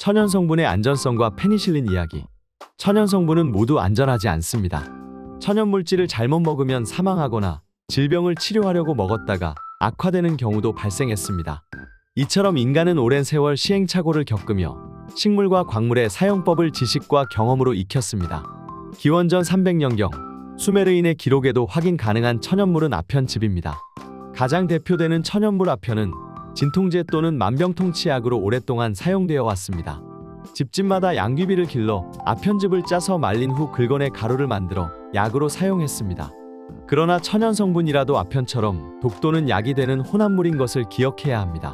천연 성분의 안전성과 페니실린 이야기. 천연 성분은 모두 안전하지 않습니다. 천연 물질을 잘못 먹으면 사망하거나 질병을 치료하려고 먹었다가 악화되는 경우도 발생했습니다. 이처럼 인간은 오랜 세월 시행착오를 겪으며 식물과 광물의 사용법을 지식과 경험으로 익혔습니다. 기원전 300년경 수메르인의 기록에도 확인 가능한 천연물은 아편즙입니다. 가장 대표되는 천연물 아편은 진통제 또는 만병통치약으로 오랫동안 사용되어 왔습니다. 집집마다 양귀비를 길러 아편즙을 짜서 말린 후 긁어내 가루를 만들어 약으로 사용했습니다. 그러나 천연 성분이라도 아편처럼 독도는 약이 되는 혼합물인 것을 기억해야 합니다.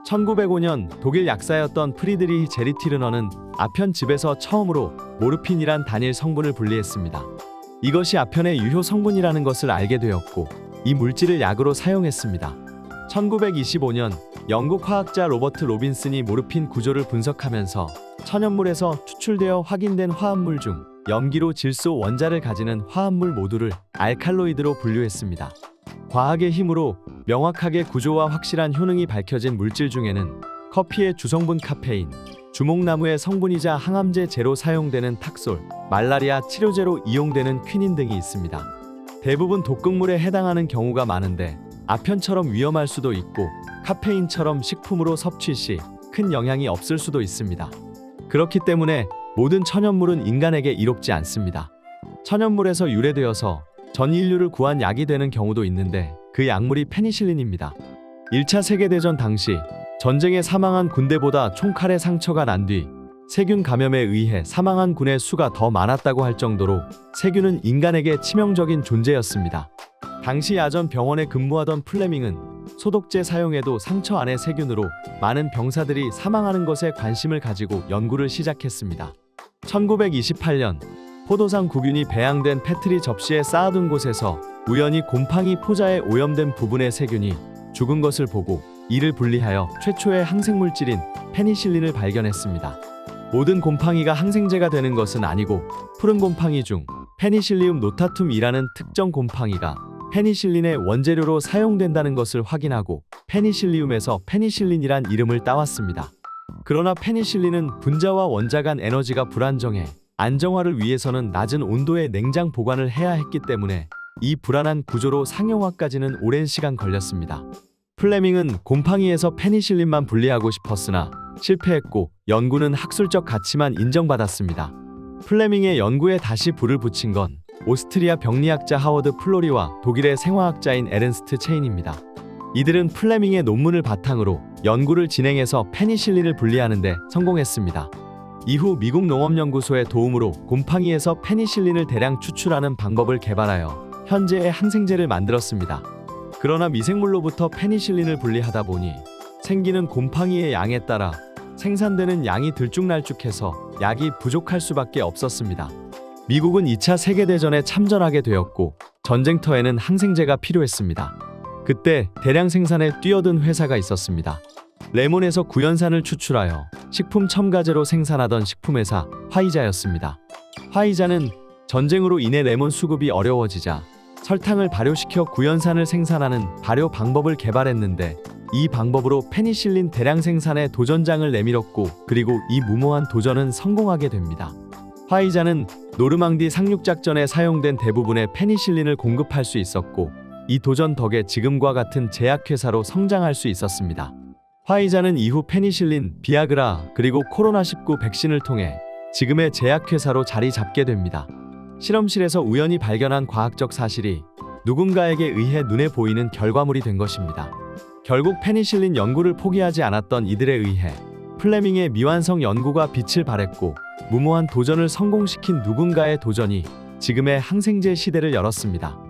1905년 독일 약사였던 프리드리히 제리티르너는 아편즙에서 처음으로 모르핀이란 단일 성분을 분리했습니다. 이것이 아편의 유효 성분이라는 것을 알게 되었고 이 물질을 약으로 사용했습니다. 1925년 영국 화학자 로버트 로빈슨이 모르핀 구조를 분석하면서 천연물에서 추출되어 확인된 화합물 중 염기로 질소 원자를 가지는 화합물 모두를 알칼로이드로 분류했습니다. 과학의 힘으로 명확하게 구조와 확실한 효능이 밝혀진 물질 중에는 커피의 주성분 카페인, 주목나무의 성분이자 항암제 제로 사용되는 탁솔, 말라리아 치료제로 이용되는 퀴닌 등이 있습니다. 대부분 독극물에 해당하는 경우가 많은데 아편처럼 위험할 수도 있고 카페인처럼 식품으로 섭취 시 큰 영향이 없을 수도 있습니다. 그렇기 때문에 모든 천연물은 인간에게 이롭지 않습니다. 천연물에서 유래되어서 전 인류를 구한 약이 되는 경우도 있는데 그 약물이 페니실린입니다. 1차 세계대전 당시 전쟁에 사망한 군대보다 총칼에 상처가 난 뒤 세균 감염에 의해 사망한 군의 수가 더 많았다고 할 정도로 세균은 인간에게 치명적인 존재였습니다. 당시 야전 병원에 근무하던 플레밍은 소독제 사용에도 상처 안의 세균으로 많은 병사들이 사망하는 것에 관심을 가지고 연구를 시작했습니다. 1928년 포도상 구균이 배양된 페트리 접시에 쌓아둔 곳에서 우연히 곰팡이 포자에 오염된 부분의 세균이 죽은 것을 보고 이를 분리하여 최초의 항생물질인 페니실린을 발견했습니다. 모든 곰팡이가 항생제가 되는 것은 아니고 푸른 곰팡이 중 페니실리움 노타툼이라는 특정 곰팡이가 페니실린의 원재료로 사용된다는 것을 확인하고 페니실리움에서 페니실린이란 이름을 따왔습니다. 그러나 페니실린은 분자와 원자 간 에너지가 불안정해 안정화를 위해서는 낮은 온도의 냉장 보관을 해야 했기 때문에 이 불안한 구조로 상용화까지는 오랜 시간 걸렸습니다. 플레밍은 곰팡이에서 페니실린만 분리하고 싶었으나 실패했고 연구는 학술적 가치만 인정받았습니다. 플레밍의 연구에 다시 불을 붙인 건 오스트리아 병리학자 하워드 플로리와 독일의 생화학자인 에른스트 체인입니다. 이들은 플레밍의 논문을 바탕으로 연구를 진행해서 페니실린을 분리하는 데 성공했습니다. 이후 미국 농업연구소의 도움으로 곰팡이에서 페니실린을 대량 추출하는 방법을 개발하여 현재의 항생제를 만들었습니다. 그러나 미생물로부터 페니실린을 분리하다 보니 생기는 곰팡이의 양에 따라 생산되는 양이 들쭉날쭉해서 약이 부족할 수밖에 없었습니다. 미국은 2차 세계대전에 참전하게 되었고 전쟁터에는 항생제가 필요했습니다. 그때 대량 생산에 뛰어든 회사가 있었습니다. 레몬에서 구연산을 추출하여 식품 첨가제로 생산하던 식품회사 화이자였습니다. 화이자는 전쟁으로 인해 레몬 수급이 어려워지자 설탕을 발효시켜 구연산을 생산하는 발효 방법을 개발했는데 이 방법으로 페니실린 대량 생산에 도전장을 내밀었고 그리고 이 무모한 도전은 성공하게 됩니다. 화이자는 노르망디 상륙작전에 사용된 대부분의 페니실린을 공급할 수 있었고 이 도전 덕에 지금과 같은 제약회사로 성장할 수 있었습니다. 화이자는 이후 페니실린, 비아그라 그리고 코로나19 백신을 통해 지금의 제약회사로 자리 잡게 됩니다. 실험실에서 우연히 발견한 과학적 사실이 누군가에게 의해 눈에 보이는 결과물이 된 것입니다. 결국 페니실린 연구를 포기하지 않았던 이들에 의해 플레밍의 미완성 연구가 빛을 발했고 무모한 도전을 성공시킨 누군가의 도전이 지금의 항생제 시대를 열었습니다.